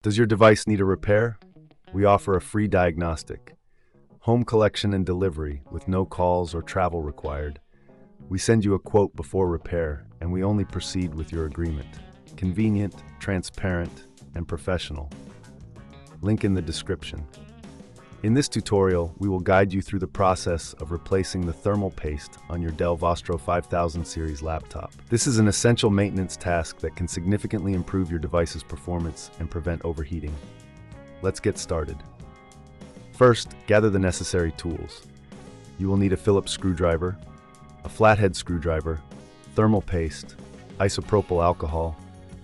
Does your device need a repair? We offer a free diagnostic, home collection and delivery with no calls or travel required. We send you a quote before repair, and we only proceed with your agreement. Convenient, transparent, and professional. Link in the description. In this tutorial, we will guide you through the process of replacing the thermal paste on your Dell Vostro 5000 series laptop. This is an essential maintenance task that can significantly improve your device's performance and prevent overheating. Let's get started. First, gather the necessary tools. You will need a Phillips screwdriver, a flathead screwdriver, thermal paste, isopropyl alcohol,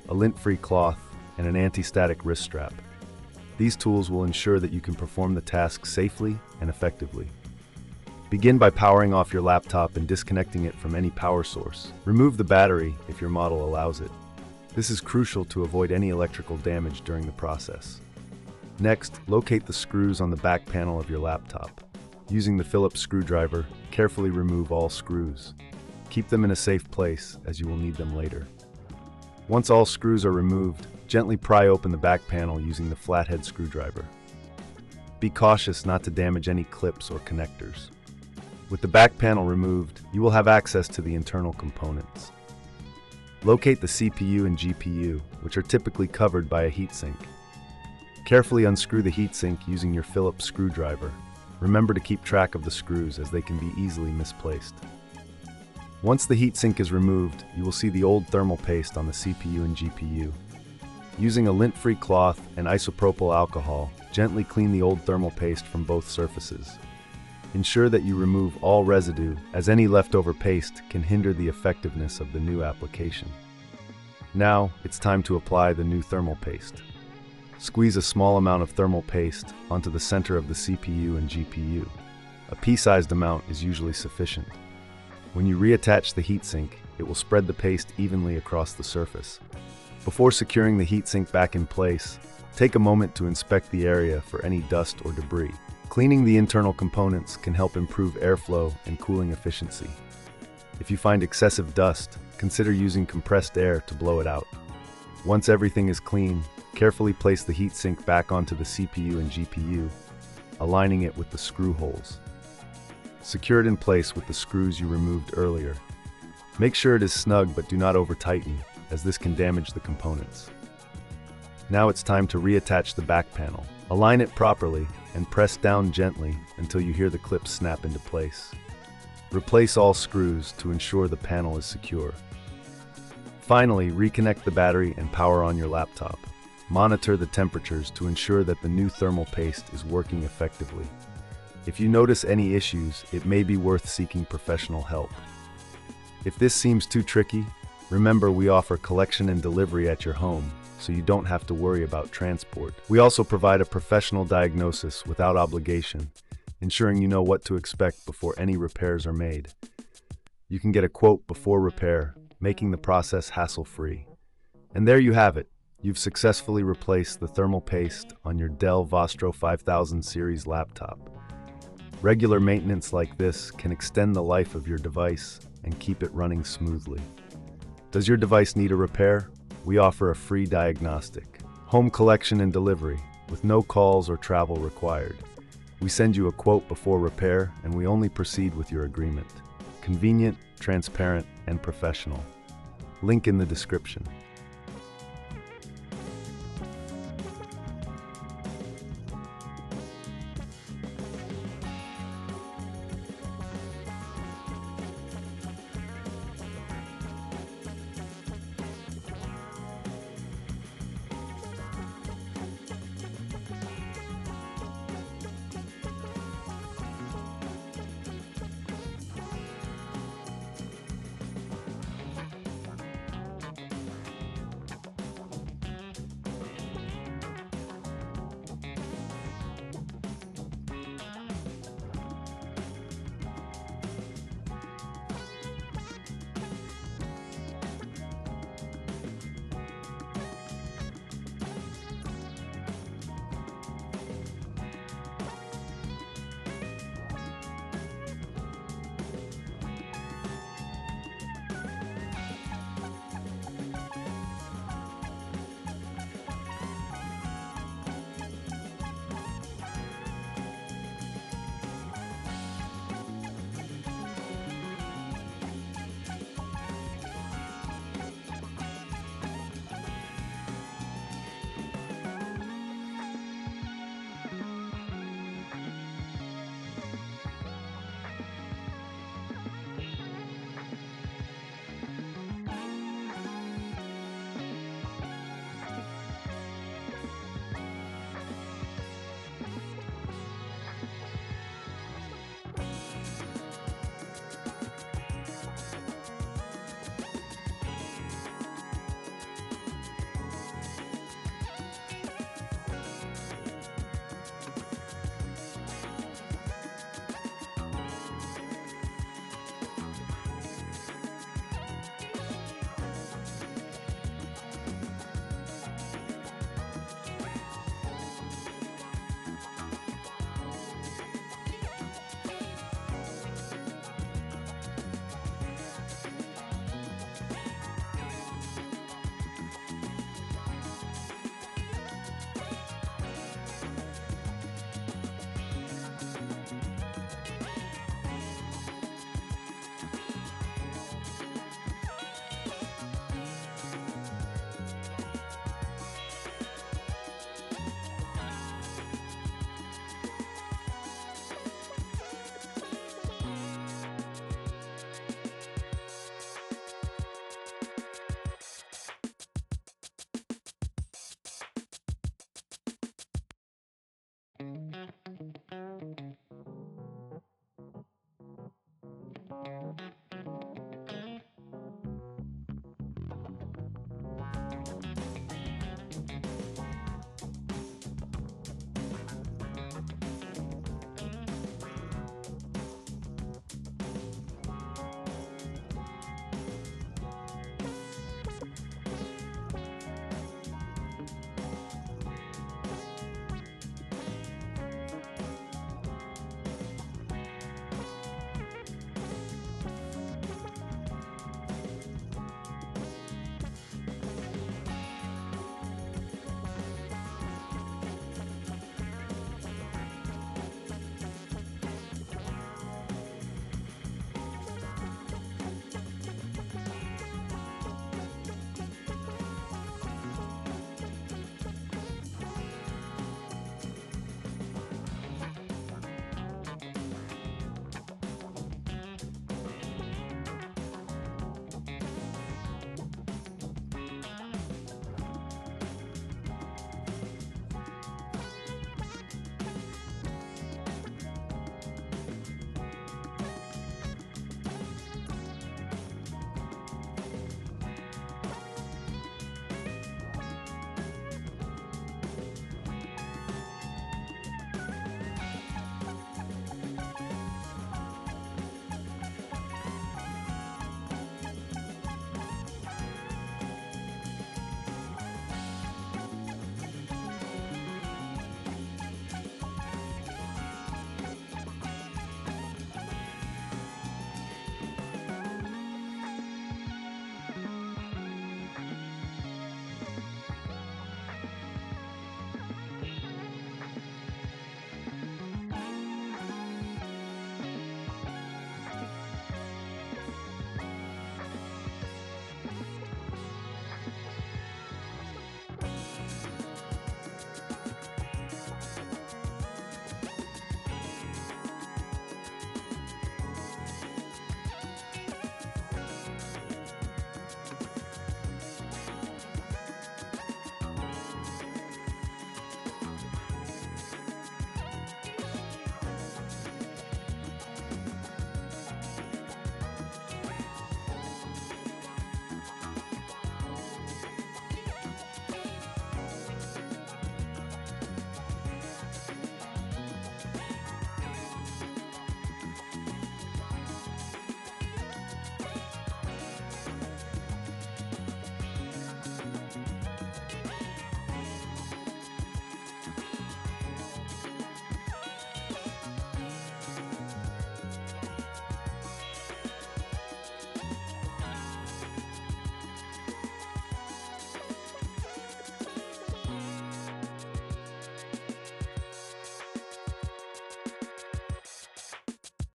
a lint-free cloth, and an anti-static wrist strap. These tools will ensure that you can perform the task safely and effectively. Begin by powering off your laptop and disconnecting it from any power source. Remove the battery if your model allows it. This is crucial to avoid any electrical damage during the process. Next, locate the screws on the back panel of your laptop. Using the Phillips screwdriver, carefully remove all screws. Keep them in a safe place, as you will need them later. Once all screws are removed, gently pry open the back panel using the flathead screwdriver. Be cautious not to damage any clips or connectors. With the back panel removed, you will have access to the internal components. Locate the CPU and GPU, which are typically covered by a heatsink. Carefully unscrew the heatsink using your Phillips screwdriver. Remember to keep track of the screws, as they can be easily misplaced. Once the heatsink is removed, you will see the old thermal paste on the CPU and GPU. Using a lint-free cloth and isopropyl alcohol, gently clean the old thermal paste from both surfaces. Ensure that you remove all residue, as any leftover paste can hinder the effectiveness of the new application. Now, it's time to apply the new thermal paste. Squeeze a small amount of thermal paste onto the center of the CPU and GPU. A pea-sized amount is usually sufficient. When you reattach the heatsink, it will spread the paste evenly across the surface. Before securing the heatsink back in place, take a moment to inspect the area for any dust or debris. Cleaning the internal components can help improve airflow and cooling efficiency. If you find excessive dust, consider using compressed air to blow it out. Once everything is clean, carefully place the heatsink back onto the CPU and GPU, aligning it with the screw holes. Secure it in place with the screws you removed earlier. Make sure it is snug, but do not over-tighten, as this can damage the components. Now it's time to reattach the back panel. Align it properly and press down gently until you hear the clips snap into place. Replace all screws to ensure the panel is secure. Finally, reconnect the battery and power on your laptop. Monitor the temperatures to ensure that the new thermal paste is working effectively. If you notice any issues, it may be worth seeking professional help. If this seems too tricky, remember we offer collection and delivery at your home, so you don't have to worry about transport. We also provide a professional diagnosis without obligation, ensuring you know what to expect before any repairs are made. You can get a quote before repair, making the process hassle-free. And there you have it. You've successfully replaced the thermal paste on your Dell Vostro 5000 series laptop. Regular maintenance like this can extend the life of your device and keep it running smoothly. Does your device need a repair? We offer a free diagnostic, home collection and delivery, with no calls or travel required. We send you a quote before repair, and we only proceed with your agreement. Convenient, transparent, and professional. Link in the description.